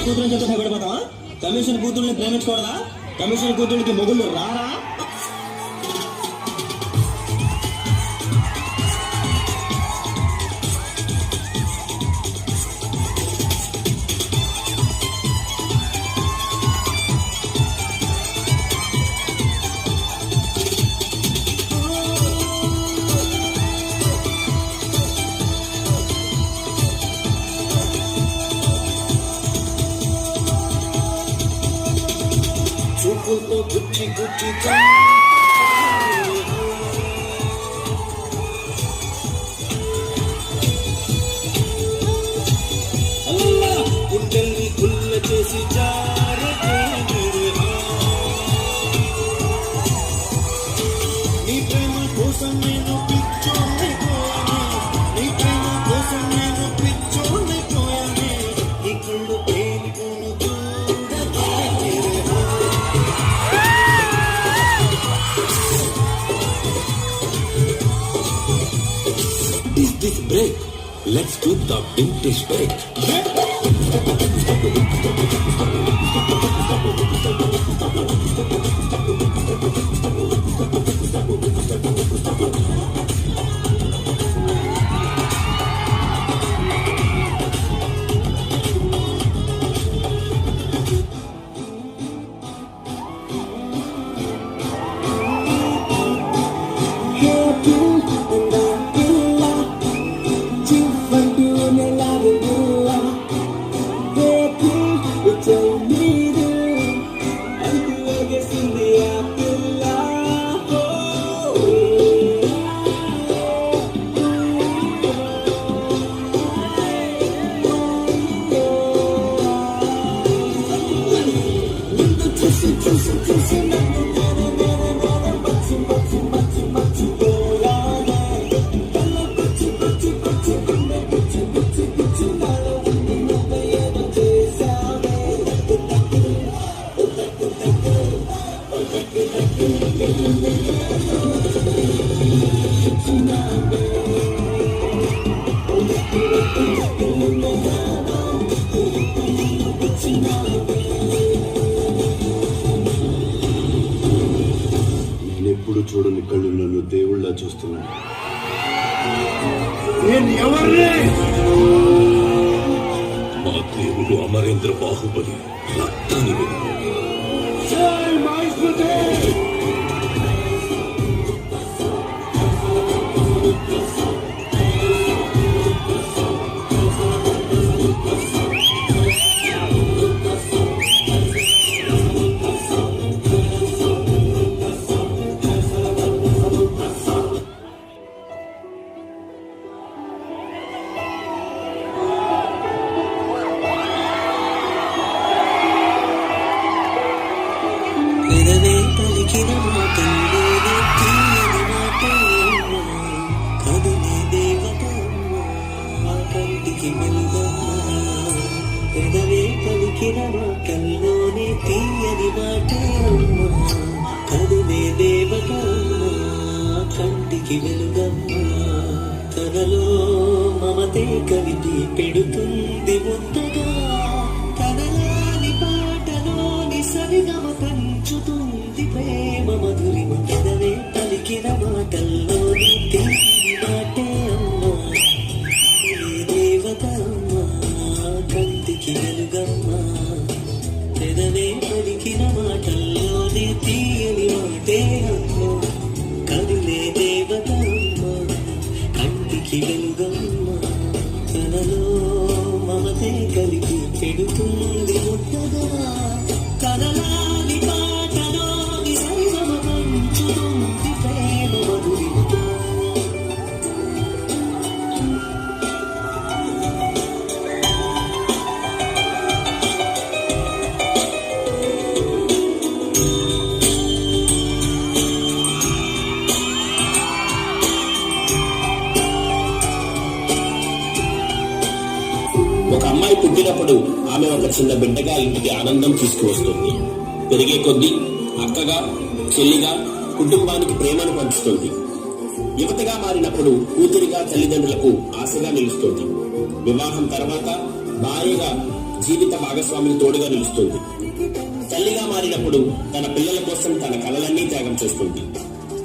కూతురు చెప్తే భయపడిపోతావా? కమిషన్ కూతుర్ని ప్రేమించకూడదా? కమిషన్ కూతురికి మొగుళ్ళు రారా? చూపులతో గుచ్చి గుచ్చి గుండెల్ని గుల్ల చేసి నీ ప్రేమ కోసం నేను పిచ్చోనైపోయానే, నీ ప్రేమ కోసం నేను పిచ్చోనైపోయానే, నీ కళ్ళు పేలిపోను Is this break? Let's do the vintage break. నేనెప్పుడు చూడని కళ్ళు నన్ను దేవుళ్ళ చూస్తున్నాను. మా దేవుడు అమరేంద్ర బాహుబలి రక్తాన్ని కల్లోనే తీయని మాట కదిలే దేవత కంటికి వెలుగమ్మ తనలో మమతే కలిపి పెడుతుంది ముద్దగా కనలాని పాటలోని సరిగమ పంచుతుంది ప్రేమ మధురిమ కదలే పలికిన మాటల్లోని తీయని మాటే అమ్మ దేవత అమ్మ కంటికి వెలుగమ్మ పెదవే పలికిన మాటల్లోనే తీయని మాటే అమ్మ కదిలే దేవత అమ్మ కంటికి వెలుగమ్మ తనలో మమతే కలిపి పెడుతుంది ముద్దగా కదలాని పాటలోని సరిగమ ఒక అమ్మాయి పుట్టినప్పుడు ఆమె ఒక చిన్న బిడ్డగా ఇంటికి ఆనందం తీసుకువస్తుంది. పెరిగే కొద్దీ అక్కగా, చెల్లిగా కుటుంబానికి ప్రేమను పంచుతుంది. యువతగా మారినప్పుడు కూతురిగా తల్లిదండ్రులకు ఆశగా నిలుస్తుంది. వివాహం తర్వాత భార్యగా జీవిత భాగస్వామికి తోడుగా నిలుస్తుంది. తల్లిగా మారినప్పుడు తన పిల్లల కోసం తన కలలన్నీ త్యాగం చేస్తుంది.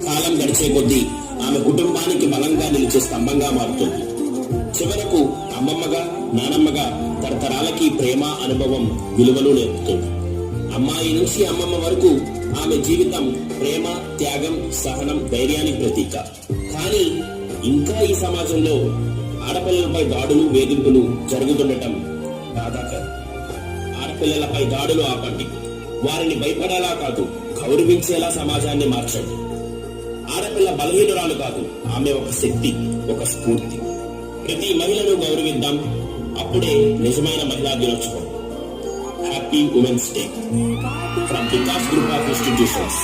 కాలం గడిచే కొద్దీ ఆమె కుటుంబానికి బలంగా నిలిచే స్తంభంగా మారుతుంది. చివరకు అమ్మమ్మగా, నానమ్మగా తరతరాలకి ప్రేమ, అనుభవం, విలువలు నేర్పుతుంది. అమ్మాయి నుంచి అమ్మమ్మ వరకు ఆమె జీవితం ప్రేమ, త్యాగం, సహనం, ధైర్యానికి ప్రతీక. కానీ ఇంకా ఈ సమాజంలో ఆడపిల్లలపై దాడులు, వేధింపులు జరుగుతుండటం బాధాకరం. ఆడపిల్లలపై దాడులు ఆపండి. వారిని భయపడేలా కాదు, గౌరవించేలా సమాజాన్ని మార్చండి. ఆడపిల్ల బలహీనురాలు కాదు, ఆమె ఒక శక్తి, ఒక స్ఫూర్తి. ప్రతి మహిళను గౌరవిద్దాం. అప్పుడే నిజమైన మహిళా దినోత్సవం. Happy women's day from Vikas group of institutions.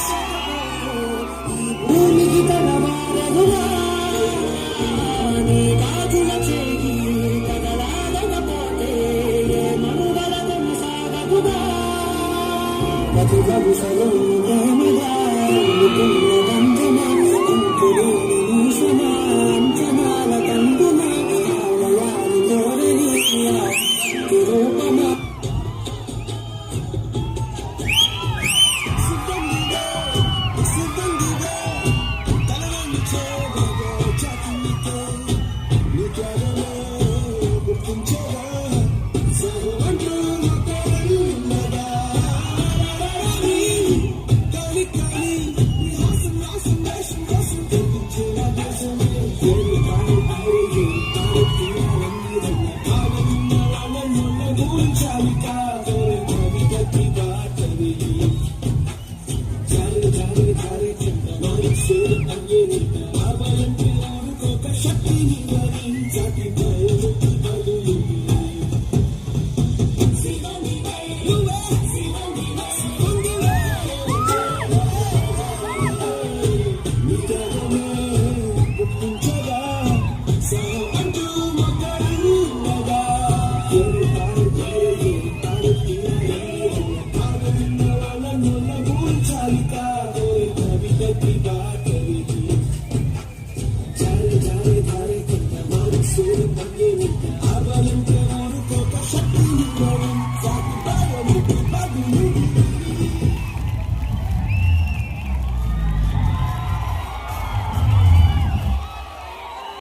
Thank you.